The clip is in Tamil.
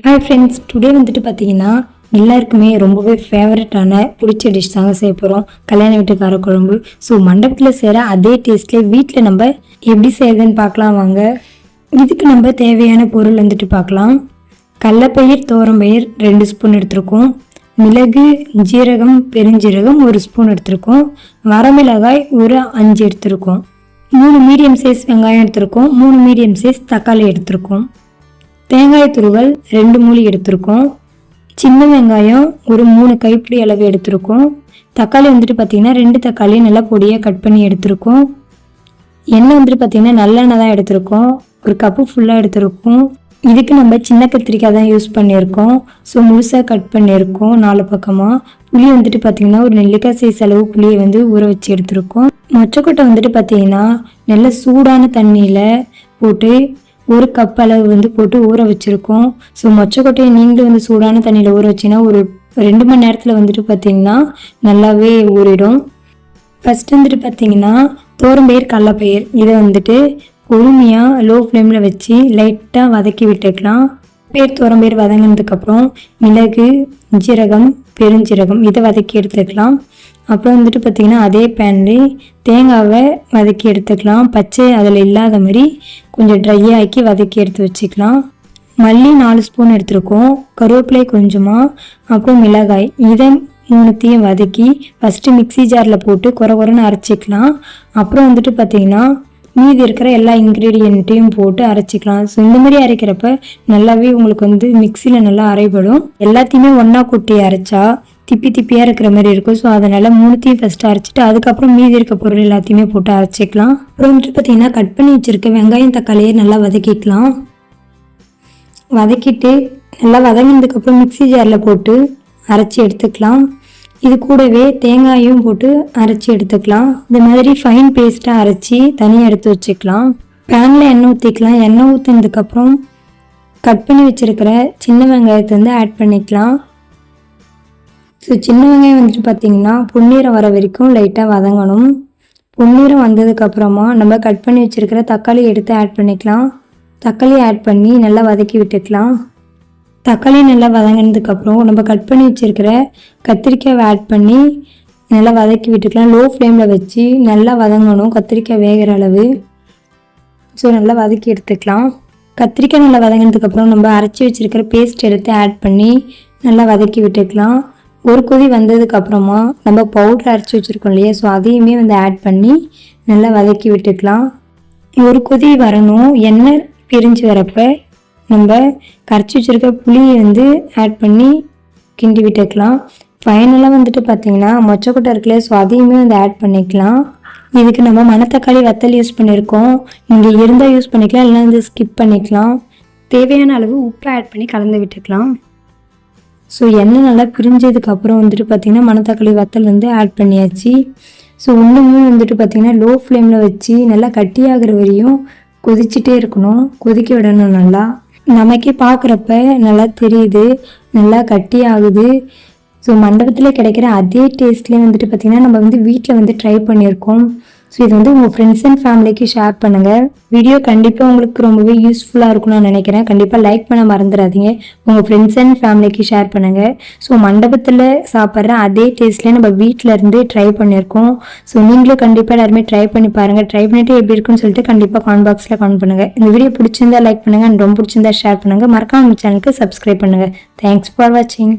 ஹாய் ஃப்ரெண்ட்ஸ், டுடே வந்துட்டு பார்த்தீங்கன்னா எல்லாருக்குமே ரொம்பவே ஃபேவரட்டான பிடிச்ச டிஷ் தாங்க செய்ய போகிறோம். கல்யாண வீட்டு காரக்குழம்பு. ஸோ மண்டபத்தில் செய்கிற அதே டேஸ்ட்லேயே வீட்டில் நம்ம எப்படி செய்யறதுன்னு பார்க்கலாம் வாங்க. இதுக்கு நம்ம தேவையான பொருள் வந்துட்டு பார்க்கலாம். கடலைப்பயிர், துவரம்பயிர் 2 ஸ்பூன் எடுத்திருக்கோம். மிளகு, ஜீரகம், பெருஞ்சீரகம் 1 ஸ்பூன் எடுத்திருக்கோம். வரமிளகாய் ஒரு 5 எடுத்திருக்கோம். 3 மீடியம் சைஸ் வெங்காயம் எடுத்திருக்கோம். 3 மீடியம் சைஸ் தக்காளி எடுத்திருக்கோம். தேங்காய் துருவல் 2 மூலி எடுத்திருக்கோம். சின்ன வெங்காயம் ஒரு 3 கைப்பிடி அளவு எடுத்திருக்கோம். தக்காளி வந்துட்டு பார்த்திங்கன்னா 2 தக்காளி நல்லா பொடியாக கட் பண்ணி எடுத்திருக்கோம். எண்ணெய் வந்துட்டு பார்த்திங்கன்னா நல்லெண்ணெய் தான் எடுத்திருக்கோம். ஒரு கப்பு ஃபுல்லாக எடுத்திருக்கோம். இதுக்கு நம்ம சின்ன கத்திரிக்காய் தான் யூஸ் பண்ணியிருக்கோம். ஸோ முழுசாக கட் பண்ணியிருக்கோம் 4 பக்கமாக. புளி வந்துட்டு பார்த்திங்கன்னா ஒரு நெல்லிக்காய் சைஸ் அளவு புளியை வந்து ஊற வச்சு எடுத்திருக்கோம். மொச்சக்கொட்டை வந்துட்டு பார்த்திங்கன்னா நல்ல சூடான தண்ணியில் போட்டு 1 கப் அளவு வந்து போட்டு ஊற வச்சுருக்கோம். ஸோ மொச்சக்கொட்டையை நீங்களும் வந்து சூடான தண்ணியில் ஊற வச்சிங்கன்னா ஒரு 2 மணி நேரத்தில் வந்துட்டு பார்த்திங்கன்னா நல்லாவே ஊறிடும். ஃபஸ்ட்டு வந்துட்டு பார்த்திங்கன்னா துவரம்பயிர், கடலைப்பயிர் இதை வந்துட்டு பொறுமையாக லோ ஃப்ளேமில் வச்சு லைட்டாக வதக்கி விட்டுக்கலாம். துவரம்பயிர் வதங்கினதுக்கப்புறம் மிளகு, ஜீரகம், பெருஞ்சீரகம் இதை வதக்கி எடுத்துக்கலாம். அப்புறம் வந்துட்டு பார்த்திங்கன்னா அதே பேன்லேயே தேங்காவை வதக்கி எடுத்துக்கலாம். பச்சை அதில் இல்லாத மாதிரி கொஞ்சம் ட்ரையாக ஆக்கி வதக்கி எடுத்து வச்சுக்கலாம். மல்லி 4 ஸ்பூன் எடுத்துருக்கோம். கருவேப்பிலை கொஞ்சமாக, அப்புறம் மிளகாய் இதை 3த்தையும் வதக்கி ஃபஸ்ட்டு மிக்ஸி ஜாரில் போட்டு குறைன்னு அரைச்சிக்கலாம். அப்புறம் வந்துட்டு பார்த்திங்கன்னா மீதி இருக்கிற எல்லா இன்க்ரீடியண்ட்டையும் போட்டு அரைச்சிக்கலாம். ஸோ இந்த மாதிரி அரைக்கிறப்ப நல்லாவே உங்களுக்கு வந்து மிக்சியில் நல்லா அரைப்படும். எல்லாத்தையுமே ஒன்றா கொட்டி அரைச்சா திப்பியாக இருக்கிற மாதிரி இருக்கும். ஸோ அதனால் 3த்தையும் ஃபஸ்ட்டு அரைச்சிட்டு அதுக்கப்புறம் மீதி இருக்க பொருள் எல்லாத்தையுமே போட்டு அரைச்சிக்கலாம். அப்புறம் வந்துட்டு பார்த்திங்கன்னா கட் பண்ணி வச்சுருக்க வெங்காயம், தக்காளியை நல்லா வதக்கிக்கலாம். வதக்கிட்டு நல்லா வதங்கினதுக்கப்புறம் மிக்ஸி ஜாரில் போட்டு அரைச்சி எடுத்துக்கலாம். இது கூடவே தேங்காயும் போட்டு அரைச்சி எடுத்துக்கலாம். இந்த மாதிரி ஃபைன் பேஸ்ட்டாக அரைச்சி தனியாக எடுத்து வச்சுக்கலாம். பேனில் எண்ணெய் ஊற்றிக்கலாம். எண்ணெய் ஊற்றினதுக்கப்புறம் கட் பண்ணி வச்சுருக்கிற சின்ன வெங்காயத்தை வந்து ஆட் பண்ணிக்கலாம். ஸோ சின்ன வெங்காயம் வந்துட்டு பார்த்திங்கன்னா பொன்னிறம் வர வரைக்கும் லைட்டாக வதங்கணும். பொன்னிறம் வந்ததுக்கப்புறமா நம்ம கட் பண்ணி வச்சுருக்கிற தக்காளி எடுத்து ஆட் பண்ணிக்கலாம். தக்காளி ஆட் பண்ணி நல்லா வதக்கி விட்டுக்கலாம். தக்காளி நல்லா வதங்கினதுக்கப்புறம் நம்ம கட் பண்ணி வச்சுருக்கிற கத்திரிக்காயை ஆட் பண்ணி நல்லா வதக்கி விட்டுக்கலாம். லோ ஃப்ளேமில் வச்சு நல்லா வதங்கணும் கத்திரிக்காய் வேகிற அளவு. ஸோ நல்லா வதக்கி எடுத்துக்கலாம். கத்திரிக்காய் நல்லா வதங்கினதுக்கப்புறம் நம்ம அரைச்சி வச்சுருக்கிற பேஸ்ட் எடுத்து ஆட் பண்ணி நல்லா வதக்கி விட்டுக்கலாம். ஒரு கொதி வந்ததுக்கப்புறமா நம்ம பவுடர் அரைச்சி வச்சுருக்கோம் இல்லையா, ஸோ அதையுமே வந்து ஆட் பண்ணி நல்லா வதக்கி விட்டுக்கலாம். ஒரு கொதி வரணும். எண்ணெய் பிரிஞ்சு வரப்போ நம்ம கரைச்சி வச்சுருக்க புளியை வந்து ஆட் பண்ணி கிண்டி விட்டுக்கலாம். ஃபைனலாக வந்துட்டு பார்த்திங்கன்னா மொச்சக்கொட்டை இருக்குல்ல, ஸோ அதையுமே வந்து ஆட் பண்ணிக்கலாம். இதுக்கு நம்ம மணத்தக்காளி வத்தல் யூஸ் பண்ணியிருக்கோம். இங்கே இருந்தால் யூஸ் பண்ணிக்கலாம், இல்லைனா வந்து ஸ்கிப் பண்ணிக்கலாம். தேவையான அளவு உப்பு ஆட் பண்ணி கலந்து விட்டுக்கலாம். ஸோ எண்ணெய் நல்லா பிரிஞ்சதுக்கப்புறம் வந்துட்டு பார்த்திங்கன்னா மணத்தக்காளி வத்தல் வந்து ஆட் பண்ணியாச்சு. ஸோ இன்னுமே வந்துட்டு பார்த்திங்கன்னா லோ ஃப்ளேமில் வச்சு நல்லா கட்டியாகிற வரையும் கொதிச்சுட்டே இருக்கணும். கொதிக்க விடணும். நல்லா நமக்கே பார்க்குறப்ப நல்லா தெரியுது, நல்லா கட்டி ஆகுது. ஸோ மண்டபத்தில் கிடைக்கிற அதே டேஸ்ட்லேயே வந்துட்டு பார்த்திங்கன்னா நம்ம வந்து வீட்டில் வந்து ட்ரை பண்ணியிருக்கோம். ஸோ இது வந்து உங்கள் ஃப்ரெண்ட்ஸ் அண்ட் ஃபேமிலிக்கு ஷேர் பண்ணுங்கள். வீடியோ கண்டிப்பாக உங்களுக்கு ரொம்பவே யூஸ்ஃபுல்லாக இருக்கும்னு நான் நினைக்கிறேன். கண்டிப்பாக லைக் பண்ண மறந்துடாதீங்க. உங்கள் ஃப்ரெண்ட்ஸ் அண்ட் ஃபேமிலிக்கு ஷேர் பண்ணுங்கள். ஸோ மண்டபத்தில் சாப்பிட்ற அதே டேஸ்ட்லேயே நம்ம வீட்டில் இருந்து ட்ரை பண்ணியிருக்கோம். ஸோ நீங்களும் கண்டிப்பாக எல்லாருமே ட்ரை பண்ணி பாருங்கள். ட்ரை பண்ணிவிட்டு எப்படி இருக்குன்னு சொல்லிட்டு கண்டிப்பாக கமெண்ட் பாக்ஸில் கமெண்ட் பண்ணுங்கள். இந்த வீடியோ பிடிச்சிருந்தா லைக் பண்ணுங்கள், அண்ட் ரொம்ப பிடிச்சிருந்தா ஷேர் பண்ணுங்கள். மறக்காம நம்ம சேனலுக்கு சப்ஸ்கிரைப் பண்ணுங்கள். தேங்க்ஸ் ஃபார் வாட்சிங்.